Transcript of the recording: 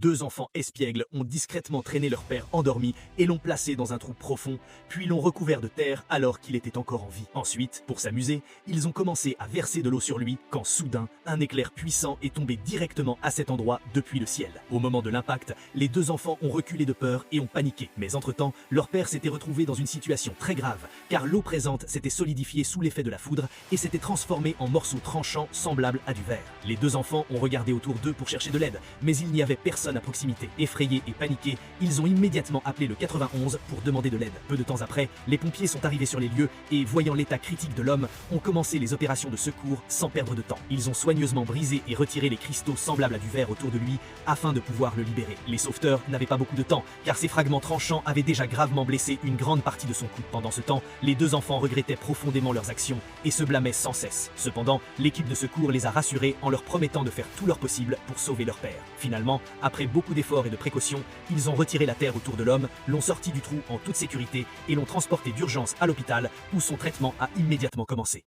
2 enfants espiègles ont discrètement traîné leur père endormi et l'ont placé dans un trou profond, puis l'ont recouvert de terre alors qu'il était encore en vie. Ensuite, pour s'amuser, ils ont commencé à verser de l'eau sur lui quand soudain, un éclair puissant est tombé directement à cet endroit depuis le ciel. Au moment de l'impact, les 2 enfants ont reculé de peur et ont paniqué. Mais entre-temps, leur père s'était retrouvé dans une situation très grave, car l'eau présente s'était solidifiée sous l'effet de la foudre et s'était transformée en morceaux tranchants semblables à du verre. Les 2 enfants ont regardé autour d'eux pour chercher de l'aide, mais il n'y avait personne à proximité. Effrayés et paniqués, ils ont immédiatement appelé le 91 pour demander de l'aide. Peu de temps après, les pompiers sont arrivés sur les lieux et, voyant l'état critique de l'homme, ont commencé les opérations de secours sans perdre de temps. Ils ont soigneusement brisé et retiré les cristaux semblables à du verre autour de lui afin de pouvoir le libérer. Les sauveteurs n'avaient pas beaucoup de temps, car ces fragments tranchants avaient déjà gravement blessé une grande partie de son cou. Pendant ce temps, les 2 enfants regrettaient profondément leurs actions et se blâmaient sans cesse. Cependant, l'équipe de secours les a rassurés en leur promettant de faire tout leur possible pour sauver leur père. Finalement, après beaucoup d'efforts et de précautions, ils ont retiré la terre autour de l'homme, l'ont sorti du trou en toute sécurité et l'ont transporté d'urgence à l'hôpital où son traitement a immédiatement commencé.